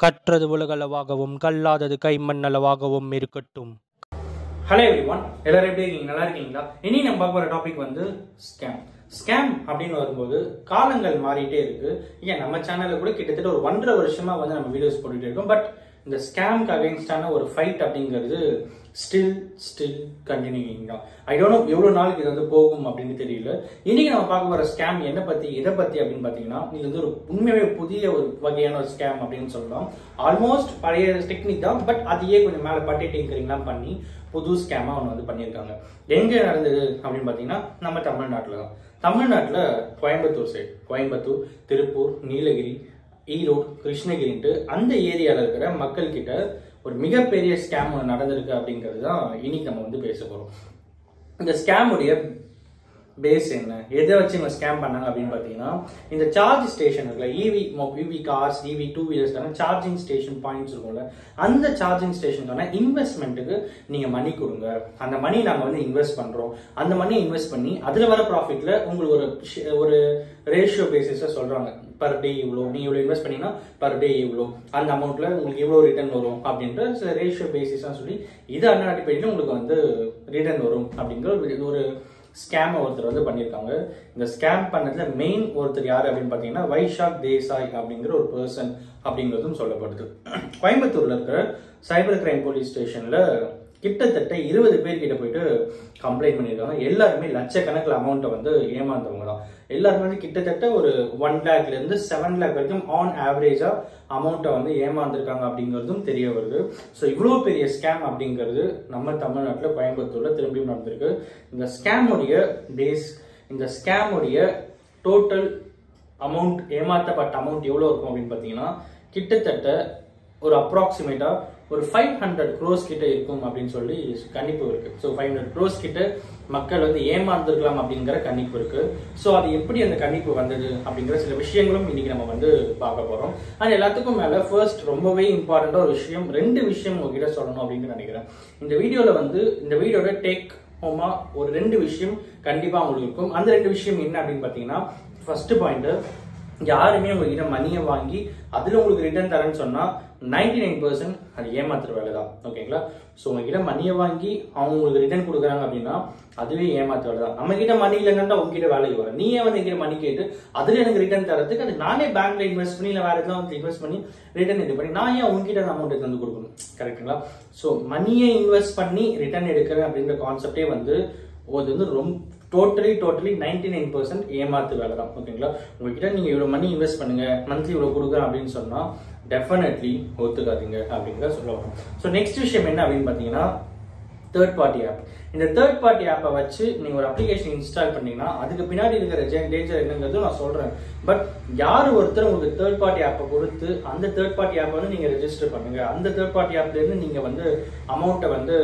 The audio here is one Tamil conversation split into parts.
கற்றது உலகளவாகவும் கல்லாதது கைமண்ணளவாகவும் இருக்கட்டும். ஹலோ எவ்ரிவன், எல்லாரும் எப்படி இருக்கீங்க? நல்லா இருக்கீங்களா? இனி நம்ம பார்க்க போற டாபிக் வந்து ஸ்கேம் அப்படின்னு வரும்போது காலங்கள் மாறிட்டே இருக்கு. ஏன் நம்ம சேனல்ல கூட கிட்டத்தட்ட ஒரு 1.5 வருஷமா வந்து நம்ம வீடியோஸ் போட்டுட்டு இருக்கோம். பட் இந்த ஸ்கேம்க்கு அகைன்ஸ்டான ஒரு ஃபைட் அப்படிங்கிறது ஸ்டில் கண்டினியூயிங் தான். ஐ டோன்ட் நோ எவ்வளவு நாளுக்கு இது வந்து போகும் அப்படின்னு தெரியல. இன்னைக்கு நம்ம பார்க்க போற ஸ்கேம் எதை பத்தி அப்படின்னு பாத்தீங்கன்னா, இது வந்து ஒரு உண்மையாவே புதிய ஒரு வகையான ஒரு ஸ்கேம் அப்படின்னு சொல்லலாம். ஆல்மோஸ்ட் பழைய டெக்னிக் தான், பட் அதையே கொஞ்சம் மேல பட்டை டிங்கரிங்லாம் பண்ணி புது ஸ்கேமா ஒன்று வந்து பண்ணியிருக்காங்க. எங்க நடந்தது அப்படின்னு பாத்தீங்கன்னா, நம்ம தமிழ்நாட்டில் தான். தமிழ்நாட்டில் கோயம்புத்தூர் சைடு, கோயம்புத்தூர், திருப்பூர், நீலகிரி, ஈரோடு, கிருஷ்ணகிரின்ட்டு அந்த ஏரியாவில் இருக்கிற மக்கள் கிட்ட ஒரு மிகப்பெரிய ஸ்கேம் நடந்திருக்கு அப்படிங்கிறது தான் இன்னைக்கு நம்ம வந்து பேச போறோம். இந்த ஸ்கேமுடைய பேஸ் என்ன, எதை வச்சு இவங்க ஸ்கேம் பண்ணாங்க அப்படின்னு பாத்தீங்கன்னா, இந்த சார்ஜ் ஸ்டேஷன் இருக்குல்ல, இவி கார்ஸ், இவி 2 வீலர்ஸ்க்கான சார்ஜிங் ஸ்டேஷன் பாயிண்ட்ஸ் இருக்கும்ல, அந்த சார்ஜிங் ஸ்டேஷனுக்கான இன்வெஸ்ட்மெண்ட்டுக்கு நீங்க மணி கொடுங்க, அந்த மணி நாங்க வந்து இன்வெஸ்ட் பண்றோம், அந்த மணி இன்வெஸ்ட் பண்ணி அதுல வர ப்ராஃபிட்ல உங்களுக்கு ஒரு ரேஷியோ பேசிஸ்ல சொல்றாங்க, பர் டே இவ்வளோ, நீ இவ்வளோ இன்வெஸ்ட் பண்ணீங்கன்னா பர் டே இவ்வளோ, அந்த அமௌண்ட்ல உங்களுக்கு இவ்வளோ ரிட்டர்ன் வரும் அப்படின்ற சில ரேஷியோ பேசிஸ் சொல்லி இது அடிப்படையில் உங்களுக்கு வந்து ரிட்டர்ன் வரும் அப்படிங்கிற ஒரு ஸ்கேம் ஒருத்தர் வந்து பண்ணியிருக்காங்க. இந்த ஸ்கேம் பண்ணதுல மெயின் ஒருத்தர் யாரு அப்படின்னு பாத்தீங்கன்னா, வைஷாக் தேசாய் அப்படிங்கிற ஒரு பர்சன் அப்படிங்கிறதும் சொல்லப்படுது. கோயம்புத்தூர்ல இருக்கிற சைபர் கிரைம் போலீஸ் ஸ்டேஷன்ல கிட்டத்தட்ட 20 பேர் கிட்ட போயிட்டு கம்ப்ளைண்ட் பண்ணியிருக்காங்க. எல்லாருமே லட்சக்கணக்கில் அமௌண்ட்டை வந்து ஏமாந்தவங்க தான். எல்லாருமே வந்து கிட்டத்தட்ட ஒரு 1 lakhல இருந்து 7 lakh வரைக்கும் ஆன் ஆவரேஜா அமௌண்ட்டை வந்து ஏமாந்துருக்காங்க அப்படிங்கிறதும் தெரிய வருது. ஸோ இவ்வளோ பெரிய ஸ்கேம் அப்படிங்கிறது நம்ம தமிழ்நாட்டில் கோயம்புத்தூர்ல திரும்பியும் நடந்திருக்கு. இந்த ஸ்கேமுடைய பேஸ், இந்த ஸ்கேமுடைய டோட்டல் அமௌண்ட், ஏமாற்றப்பட்ட அமௌண்ட் எவ்வளோ இருக்கும் அப்படின்னு பார்த்தீங்கன்னா, கிட்டத்தட்ட ஒரு அப்ராக்சிமேட்டா ஒரு 500 crores கிட்ட இருக்கும் அப்படின்னு சொல்லி கணிப்பு இருக்கு. ஸோ 500 crores கிட்ட மக்கள் வந்து ஏமாந்துருக்கலாம் அப்படிங்கிற கணிப்பு இருக்கு. ஸோ அது எப்படி அந்த கணிப்பு வந்தது அப்படிங்கிற சில விஷயங்களும் இன்னைக்கு நம்ம வந்து பார்க்க போறோம். அது எல்லாத்துக்கும் மேல ஃபர்ஸ்ட் ரொம்பவே இம்பார்ட்டண்டா ஒரு விஷயம், 2 விஷயம் உங்ககிட்ட சொல்லணும் அப்படின்னு நினைக்கிறேன். இந்த வீடியோல வந்து இந்த வீடியோட டேக் ஹோமா ஒரு 2 விஷயம் கண்டிப்பா உங்களுக்கு இருக்கும். அந்த 2 விஷயம் என்ன அப்படின்னு பாத்தீங்கன்னா, ஃபர்ஸ்ட் பாயிண்ட், யாருமே உங்ககிட்ட மணியை வாங்கி அதுல உங்களுக்கு ரிட்டர்ன் தரேன்னு சொன்னா 99% அது ஏமாத்துற வேலை தான். ஓகேங்களா? ஸோ உங்ககிட்ட மணியை வாங்கி அவங்க உங்களுக்கு ரிட்டர்ன் கொடுக்குறாங்க அப்படின்னா அதுவே ஏமாத்து வேலை தான். நம்ம கிட்ட மணி இல்லைன்னா உங்ககிட்ட வேலைக்கு வரும். நீயே வந்து எங்கிட்ட மணி கேட்டு அதுல எனக்கு ரிட்டர்ன் தரத்துக்கு அது நானே பேங்க்ல இன்வெஸ்ட் பண்ணி இல்லை வேற எதாவது வந்து இன்வெஸ்ட் பண்ணி ரிட்டர்ன் இது பண்ணி நான் ஏன் உங்ககிட்ட அமௌண்ட் எடுத்து வந்து கொடுக்கணும்? கரெக்டுங்களா? ஸோ மணியை இன்வெஸ்ட் பண்ணி ரிட்டர்ன் எடுக்கிறேன் அப்படின்ற கான்செப்டே வந்து அது வந்து ரொம்ப டோட்டலி 99% ஏமாத்து வேலை தான். ஓகேங்களா? உங்ககிட்ட நீங்க இவ்வளவு மணி இன்வெஸ்ட் பண்ணுங்க, மந்த்லி இவ்வளவு கொடுக்குறேன் அப்படின்னு சொன்னா டெஃபினெட்லி ஒத்துக்காதீங்க அப்படிங்கிற சொல்லுவாங்க. ஸோ நெக்ஸ்ட் விஷயம் என்ன அப்படின்னு பாத்தீங்கன்னா, தேர்ட் பார்ட்டி ஆப். இந்த தேர்ட் பார்ட்டி ஆப்பை வச்சு நீங்க ஒரு அப்ளிகேஷன் இன்ஸ்டால் பண்ணீங்கன்னா அதுக்கு பின்னாடி இருக்கிற டேஞ்சர் என்னங்கிறது நான் சொல்றேன். பட் யார் ஒருத்தர் உங்களுக்கு தேர்ட் பார்ட்டி ஆப்பை கொடுத்து அந்த தேர்ட் பார்ட்டி ஆப்பை வந்து நீங்க ரெஜிஸ்டர் பண்ணுங்க, அந்த தேர்ட் பார்ட்டி ஆப்ல இருந்து நீங்க வந்து அமௌண்ட்டை வந்து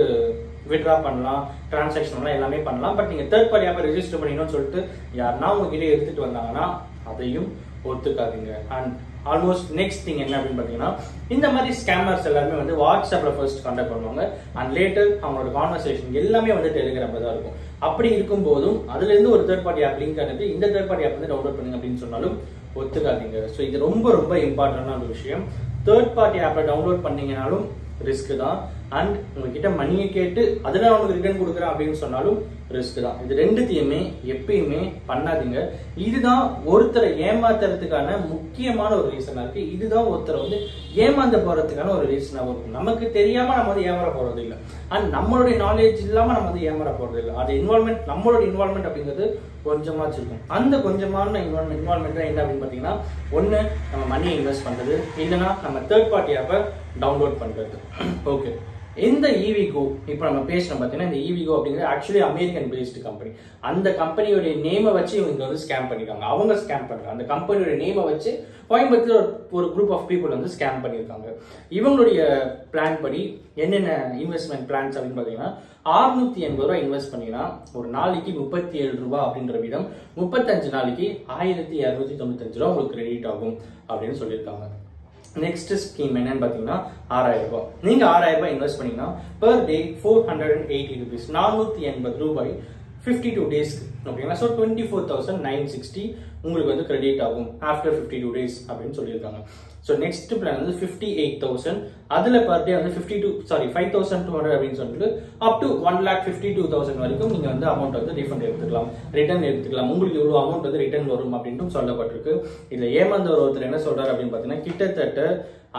வித்ட்ரா பண்ணலாம், டிரான்சாக்ஷன் எல்லாமே பண்ணலாம். பட் நீங்க தேர்ட் பார்ட்டி ஆப்பை ரெஜிஸ்டர் பண்ணிக்கணும்னு சொல்லிட்டு யாருன்னா உங்ககிட்ட எடுத்துட்டு வந்தாங்கன்னா அதையும் ஒத்துக்காதீங்க. அண்ட் ஆல்மோஸ்ட் நெக்ஸ்ட் திங் என்ன அப்படின்னு பாத்தீங்கன்னா, இந்த மாதிரி ஸ்கேமர்ஸ் எல்லாருமே வந்து வாட்ஸ்அப்ல ஃபர்ஸ்ட் கான்டாக்ட் பண்ணுவாங்க அண்ட் லேட்டர் அவங்களோட கான்வர்சேஷன் எல்லாமே வந்து டெலிகிராம்ல தான் இருக்கும். அப்படி இருக்கும் போதும் அதுல இருந்து ஒரு தேர்ட் பார்ட்டி ஆப் லிங்க் அனுப்பி இந்த தேர்ட் பார்ட்டி ஆப் வந்து டவுன்லோட் பண்ணுங்க அப்படின்னு சொன்னாலும் ஒத்துக்காதீங்க. ஸோ இது ரொம்ப ரொம்ப இம்பார்ட்டன்டான ஒரு விஷயம். தேர்ட் பார்ட்டி ஆப்பை டவுன்லோட் பண்ணீங்கனாலும் ரிஸ்க் தான். அண்ட் உங்ககிட்ட மணியை கேட்டு அதுல அவங்களுக்கு ரிட்டர்ன் கொடுக்குறேன் அப்படின்னு சொன்னாலும் ரிஸ்க் தான். இது ரெண்டுத்தையுமே எப்பயுமே பண்ணாதீங்க. இதுதான் ஒருத்தரை ஏமாத்துறதுக்கான முக்கியமான ஒரு ரீசனா இருக்கு. இதுதான் ஒருத்தரை வந்து ஏமாந்த போறதுக்கான ஒரு ரீசனாகவும் இருக்கும். நமக்கு தெரியாம நம்ம வந்து ஏமாற போறது இல்லை, அண்ட் நம்மளுடைய நாலேஜ் இல்லாம நம்ம வந்து ஏமாற போறது இல்லை. அது இன்வால்மெண்ட், நம்மளோட இன்வால்மெண்ட் அப்படிங்கிறது கொஞ்சமாச்சு இருக்கும். அந்த கொஞ்சமான இன்வால்மெண்ட் என்ன அப்படின்னு பாத்தீங்கன்னா, ஒண்ணு நம்ம மணியை இன்வெஸ்ட் பண்றது, இல்லைன்னா நம்ம தேர்ட் பார்ட்டி ஆப்பை டவுன்லோட் பண்றது. ஓகே, இந்த ஈவிகோ இப்போ நம்ம பேசணும் பார்த்தீங்கன்னா, இந்த ஈவிகோ அப்படிங்கிறது ஆக்சுவலி அமெரிக்கன் பேஸ்டு கம்பெனி. அந்த கம்பெனியோட நேமை வச்சு இவங்க வந்து ஸ்கேம் பண்ணிருக்காங்க. அவங்க ஸ்கேம் பண்றாங்க. அந்த கம்பெனியோட நேமை வச்சு கோயம்புத்தூர் ஒரு குரூப் ஆஃப் பீப்புள் வந்து ஸ்கேம் பண்ணியிருக்காங்க. இவங்களுடைய பிளான் படி என்னென்ன இன்வெஸ்ட்மெண்ட் பிளான்ஸ் அப்படின்னு பார்த்தீங்கன்னா, 680 ரூபாய் இன்வெஸ்ட் பண்ணீங்கன்னா ஒரு நாளைக்கு 37 ரூபாய் அப்படின்ற விதம் 35 நாளைக்கு 1295 ரூபாய் உங்களுக்கு கிரெடிட் ஆகும் அப்படின்னு சொல்லியிருக்காங்க. நெக்ஸ்ட் ஸ்கீம் என்னன்னு பாத்தீங்கன்னா 6000 ரூபாய். நீங்க 6000 ரூபாய் இன்வெஸ்ட் பண்ணீங்கன்னா பெர் டே 480 rupees, 480 ரூபாய் 52 டேஸ்க்கு ஓகேங்களா. ஸோ 24,960 உங்களுக்கு வந்து கிரெடிட் ஆகும் ஆஃப்டர் 52 days அப்படின்னு சொல்லியிருக்காங்க. ஸோ நெக்ஸ்ட் பிளான் வந்து 58,000, அதுல பர் டே வந்து 5,200 அப்படின்னு சொல்லிட்டு அப் டு 1,52,000 வரைக்கும் நீங்க வந்து அமௌண்ட் வந்து ரீஃபண்ட் எடுத்துக்கலாம், ரிட்டர்ன் எடுத்துக்கலாம். உங்களுக்கு இவ்வளவு அமௌண்ட் வந்து ரிட்டர்ன் வரும் அப்படின்னு சொல்லப்பட்டிருக்கு. இதுல ஏமாந்தவர் ஒருத்தர் என்ன சொல்றாரு அப்படின்னு பாத்தீங்கன்னா, கிட்டத்தட்ட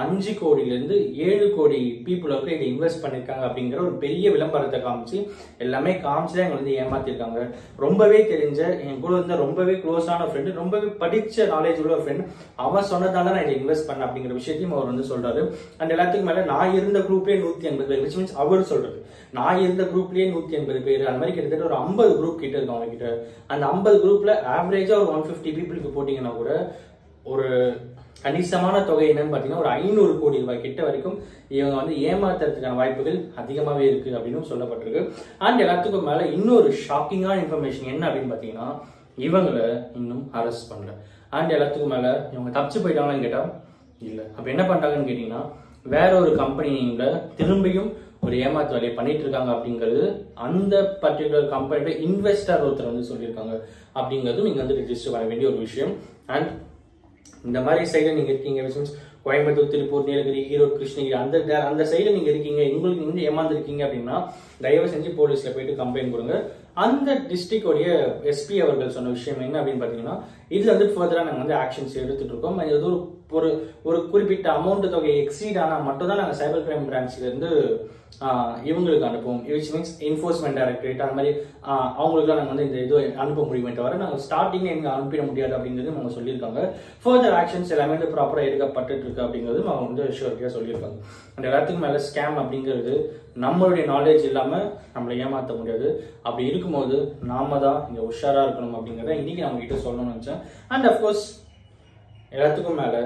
5 கோடியிலிருந்து 7 கோடி பீப்புளுக்கு இதை இன்வெஸ்ட் பண்ணிருக்காங்க அப்படிங்கிற ஒரு பெரிய விளம்பரத்தை காமிச்சு எல்லாமே காமிச்சுதான் எங்க வந்து ஏமாத்திருக்காங்க. ரொம்பவே தெரிஞ்ச என் கூட வந்து ரொம்பவே க்ளோஸான ஃப்ரெண்டு, ரொம்பவே படிச்ச நாலேஜ் உள்ள ஃப்ரெண்ட், அவன் சொன்னதால நான் இதை இன்வெஸ்ட் பண்ண அப்படிங்கிற விஷயத்தையும் அவர் வந்து சொல்றாரு. அண்ட் எல்லாத்துக்கும் மேல நான் இருந்த குரூப்லயே 180 பேர், விச் மீன்ஸ் அவர் சொல்றது நான் இருந்த குரூப்லயே 180 பேர், அந்த மாதிரி கிட்டத்தட்ட ஒரு 50 குரூப் கிட்ட இருக்கு அவங்க கிட்ட. அந்த 50 குரூப்ல ஆவரேஜா ஒரு 150 பீப்புளுக்கு போட்டீங்கன்னா கூட ஒரு கணிசமான தொகை என்னன்னு பாத்தீங்கன்னா ஒரு 500 கோடி ரூபாய் கிட்ட வரைக்கும் இவங்க வந்து ஏமாத்துறதுக்கான வாய்ப்புகள் அதிகமாவே இருக்கு அப்படின்னு சொல்லப்பட்டிருக்கு. அண்ட் எல்லாத்துக்கும் மேல இன்னொரு ஷாக்கிங்கான இன்ஃபர்மேஷன் என்ன அப்படின்னு பாத்தீங்கன்னா, இவங்களை இன்னும் அரெஸ்ட் பண்ணல. அண்ட் எல்லாத்துக்கும் மேல இவங்க தப்பிச்சு போயிட்டாங்கன்னு கேட்டா இல்ல. அப்ப என்ன பண்றாங்கன்னு கேட்டீங்கன்னா, வேற ஒரு கம்பெனியில திரும்பியும் ஒரு ஏமாத்து வேலையை பண்ணிட்டு இருக்காங்க அப்படிங்கிறது அந்த பர்டிகுலர் கம்பெனியோட இன்வெஸ்டர் ஒருத்தர் வந்து சொல்லியிருக்காங்க அப்படிங்கிறதும் நீங்க வந்து ரெஜிஸ்டர் பண்ண வேண்டிய ஒரு விஷயம். அண்ட் இந்த மாதிரி சைடில் நீங்க இருக்கீங்க, கோயம்புத்தூர், திருப்பூர், நீலகிரி, ஈரோடு, கிருஷ்ணகிரி அந்த சைடில் நீங்க இருக்கீங்க, உங்களுக்கு வந்து ஏமாந்துருக்கீங்க அப்படின்னா தயவு செஞ்சு போலீஸ்ல போயிட்டு கம்ப்ளைண்ட் கொடுங்க. அந்த டிஸ்ட்ரிக்டோடைய எஸ்பி அவர்கள் சொன்ன விஷயம் என்ன அப்படின்னு பாத்தீங்கன்னா, இதுல வந்து ஃபர்தரா நாங்க வந்து ஆக்ஷன்ஸ் எடுத்துட்டு இருக்கோம். இது ஒரு குறிப்பிட்ட அமௌண்ட் தொகை எக்ஸீட் ஆனா மட்டும் தான் நாங்க சைபர் கிரைம் பிரான்ச்ல இருந்து இவங்களுக்கு அனுப்புவோம், விச் மீன்ஸ் என்ஃபோர்ஸ்மெண்ட் டைரக்டரேட் அந்த மாதிரி அவங்களுக்கு நாங்கள் வந்து இந்த இது அனுப்ப முடியுமே தவிர நாங்கள் ஸ்டார்டிங் எங்க அனுப்பிட முடியாது அப்படிங்கிறது அவங்க சொல்லியிருக்காங்க. ஃபர்தர் ஆக்ஷன்ஸ் எல்லாமே வந்து ப்ராப்பராக எடுக்கப்பட்டு இருக்கு அப்படிங்கிறது அவங்க வந்து ஷூரிட்டியாக சொல்லியிருக்காங்க. அந்த எல்லாத்துக்கும் மேலே ஸ்கேம் அப்படிங்கிறது நம்மளுடைய நாலேஜ் இல்லாம நம்மளை ஏமாற்ற முடியாது. அப்படி இருக்கும்போது நாம தான் இங்க உஷாரா இருக்கணும் அப்படிங்கிறத இன்னைக்கு நம்ம கிட்ட சொல்லணும்னு நினைச்சேன். அண்ட் அஃப்கோர்ஸ் எல்லாத்துக்கும் மேல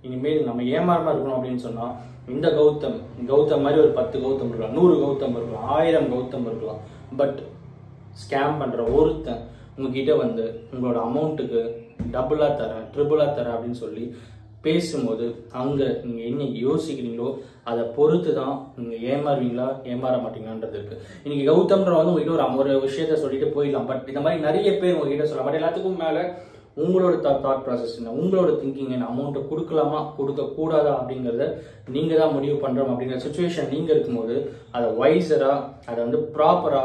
இனிமேல் நம்ம ஏமாறாம இருக்கணும் அப்படின்னு சொன்னா, இந்த கௌதம் மாதிரி ஒரு 10 கௌதம் இருக்கலாம், 100 கௌதம் இருக்கலாம், 1000 கௌதம் இருக்கலாம். பட் ஸ்கேம் பண்ற ஒருத்தன் உங்ககிட்ட வந்து உங்களோட அமௌண்ட்டுக்கு டபுளா தரேன், ட்ரிபிளா தரேன் அப்படின்னு சொல்லி பேசும்போது அங்க நீங்க என்ன யோசிக்கிறீங்களோ அதை பொறுத்து தான் நீங்க ஏமாறுவீங்களா ஏமாற மாட்டீங்கன்றது இருக்கு. இன்னைக்கு கௌதம்ன்ற வந்து உங்ககிட்ட ஒரு விஷயத்த சொல்லிட்டு போயிடலாம். பட் இந்த மாதிரி நிறைய பேர் உங்ககிட்ட சொல்லலாம். பட் எல்லாத்துக்கும் மேல உங்களோட தாட் ப்ராசஸ் என்ன, உங்களோட திங்கிங் என்ன, அமௌண்ட்டை கொடுக்கலாமா கொடுக்க கூடாதா அப்படிங்கறத நீங்க தான் முடிவு பண்றோம். அப்படிங்கிற சுச்சுவேஷன் நீங்க இருக்கும்போது அதை வைசரா, அதை வந்து ப்ராப்பரா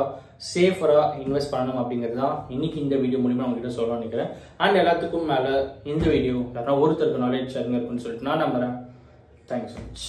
சேஃபரா இன்வெஸ்ட் பண்ணணும் அப்படிங்கிறது தான் இன்னைக்கு இந்த வீடியோ மூலியமா நான் உங்ககிட்ட சொல்லணும்னு நினைக்கிறேன். அண்ட் எல்லாத்துக்கும் மேல இந்த வீடியோ யாரா ஒருத்தருக்கு நாலேஜ் ஷேரிங் இருக்குன்னு சொல்லிட்டு நான் நம்புறேன். Thanks so much.